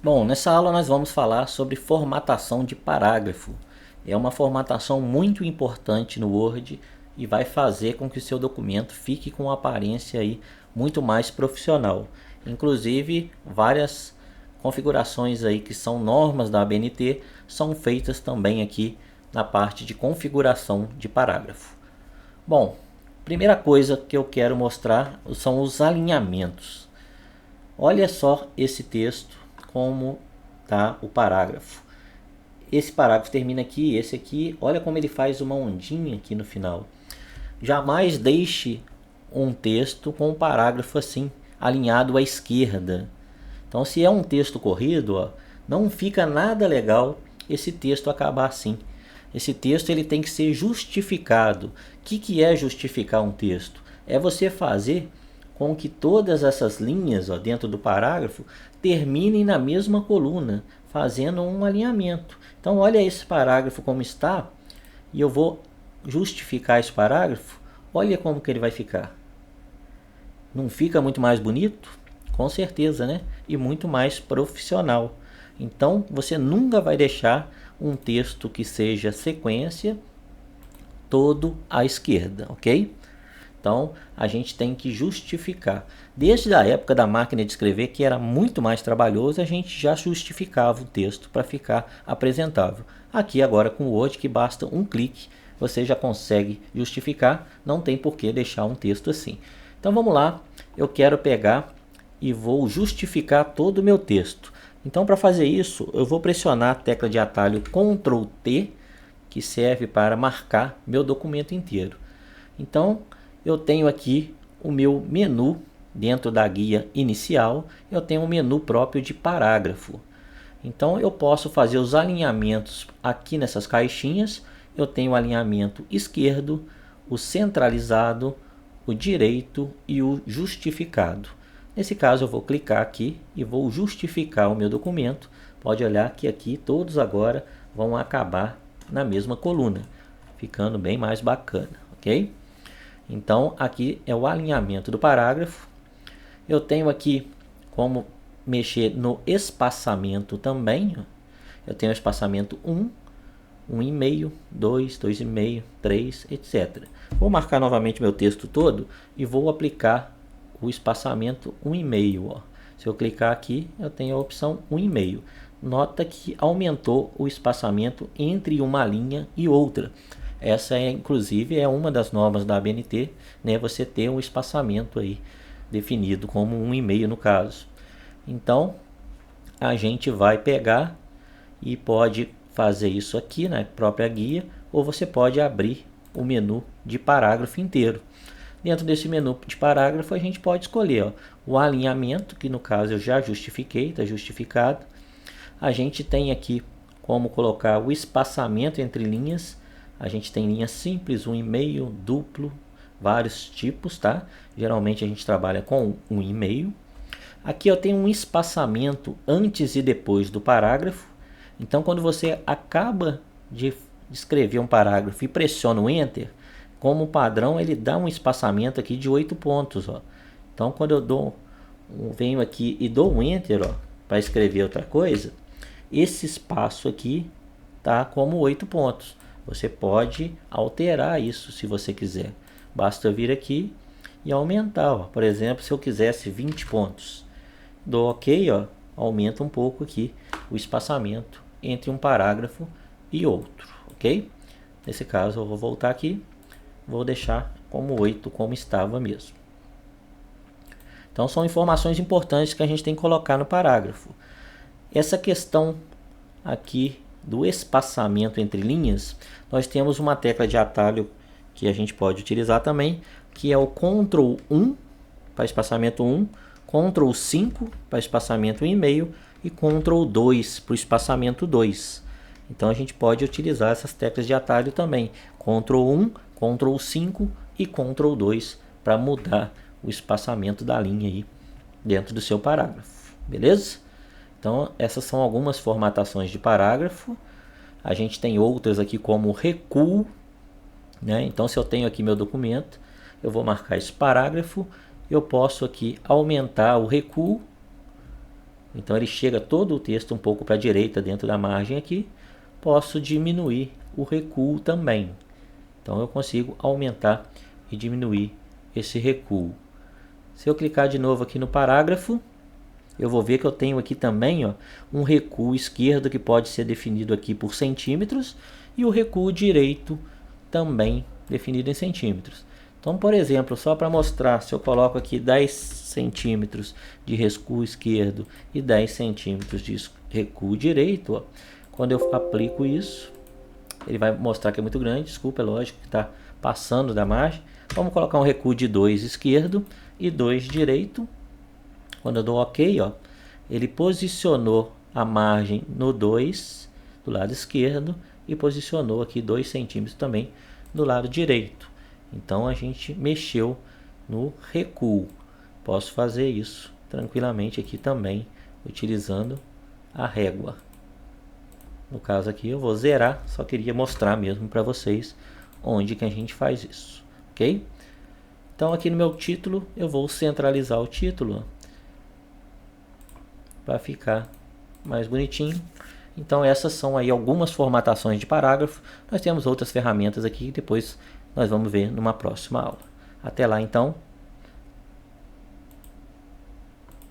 Bom, nessa aula nós vamos falar sobre formatação de parágrafo. É uma formatação muito importante no Word e vai fazer com que o seu documento fique com uma aparência aí muito mais profissional. Inclusive, várias configurações aí que são normas da ABNT são feitas também aqui na parte de configuração de parágrafo. Bom, primeira coisa que eu quero mostrar são os alinhamentos. Olha só esse texto, como tá o parágrafo. Esse parágrafo termina aqui, esse aqui, olha como ele faz uma ondinha aqui no final. Jamais deixe um texto com um parágrafo assim, alinhado à esquerda. Então, se é um texto corrido, ó, não fica nada legal esse texto acabar assim. Esse texto ele tem que ser justificado. O que é justificar um texto? É você fazer com que todas essas linhas dentro do parágrafo terminem na mesma coluna, fazendo um alinhamento. Então, olha esse parágrafo como está, e eu vou justificar esse parágrafo. Olha como que ele vai ficar. Não fica muito mais bonito? Com certeza, né? E muito mais profissional. Então, você nunca vai deixar um texto que seja sequência todo à esquerda, ok? Então, a gente tem que justificar. Desde a época da máquina de escrever, que era muito mais trabalhoso, a gente já justificava o texto para ficar apresentável. Aqui agora com o Word, que basta um clique, você já consegue justificar, não tem por que deixar um texto assim. Então vamos lá, eu quero pegar e vou justificar todo o meu texto. Então, para fazer isso, eu vou pressionar a tecla de atalho Ctrl T, que serve para marcar meu documento inteiro. Então, eu tenho aqui o meu menu dentro da guia inicial, eu tenho um menu próprio de parágrafo. Então, eu posso fazer os alinhamentos aqui nessas caixinhas. Eu tenho o alinhamento esquerdo, o centralizado, o direito e o justificado. Nesse caso, eu vou clicar aqui e vou justificar o meu documento. Pode olhar que aqui todos agora vão acabar na mesma coluna, ficando bem mais bacana, ok? Então, aqui é o alinhamento do parágrafo. Eu tenho aqui como mexer no espaçamento também. Eu tenho o espaçamento 1, 1,5, 2, 2,5, 3, etc. Vou marcar novamente meu texto todo e vou aplicar o espaçamento 1,5. Se eu clicar aqui, eu tenho a opção 1,5. Nota que aumentou o espaçamento entre uma linha e outra. Essa inclusive é uma das normas da ABNT, né? Você ter um espaçamento aí definido como 1,5 no caso. Então, a gente vai pegar e pode fazer isso aqui na própria guia, ou você pode abrir o menu de parágrafo inteiro. Dentro desse menu de parágrafo, a gente pode escolher o alinhamento, que no caso eu já justifiquei, está justificado. A gente tem aqui como colocar o espaçamento entre linhas. A gente tem linha simples, 1,5, duplo, vários tipos, tá? Geralmente a gente trabalha com 1,5. Aqui eu tenho um espaçamento antes e depois do parágrafo. Então, quando você acaba de escrever um parágrafo e pressiona o Enter, como padrão, ele dá um espaçamento aqui de 8 pontos. Então, quando eu venho aqui e dou um Enter para escrever outra coisa, esse espaço aqui tá como 8 pontos. Você pode alterar isso se você quiser. Basta vir aqui e aumentar. Por exemplo, se eu quisesse 20 pontos, dou OK, aumenta um pouco aqui o espaçamento entre um parágrafo e outro, ok? Nesse caso, eu vou voltar aqui, vou deixar como 8, como estava mesmo. Então, são informações importantes que a gente tem que colocar no parágrafo. Essa questão aqui do espaçamento entre linhas, nós temos uma tecla de atalho que a gente pode utilizar também, que é o Ctrl 1 para espaçamento 1, Ctrl 5 para espaçamento 1,5 e Ctrl 2 para o espaçamento 2. Então a gente pode utilizar essas teclas de atalho também, Ctrl 1, Ctrl 5 e Ctrl 2 para mudar o espaçamento da linha aí dentro do seu parágrafo, beleza? Então essas são algumas formatações de parágrafo. A gente tem outras aqui como recuo, né? Então se eu tenho aqui meu documento, eu vou marcar esse parágrafo, eu posso aqui aumentar o recuo Então ele chega todo o texto um pouco para a direita dentro da margem aqui. Posso diminuir o recuo também. Então eu consigo aumentar e diminuir esse recuo. Se eu clicar de novo aqui no parágrafo, eu vou ver que eu tenho aqui também um recuo esquerdo que pode ser definido aqui por centímetros e o recuo direito também definido em centímetros. Então, por exemplo, só para mostrar, se eu coloco aqui 10 centímetros de recuo esquerdo e 10 centímetros de recuo direito, quando eu aplico isso, ele vai mostrar que é muito grande, desculpa, é lógico que está passando da margem. Vamos colocar um recuo de 2 esquerdo e 2 direito. Quando eu dou OK, ele posicionou a margem no 2 do lado esquerdo e posicionou aqui 2 centímetros também do lado direito. Então a gente mexeu no recuo. Posso fazer isso tranquilamente aqui também, utilizando a régua. No caso aqui eu vou zerar, só queria mostrar mesmo para vocês onde que a gente faz isso, ok? Então aqui no meu título eu vou centralizar o título para ficar mais bonitinho. Então essas são aí algumas formatações de parágrafo. Nós temos outras ferramentas aqui que depois nós vamos ver numa próxima aula. Até lá então.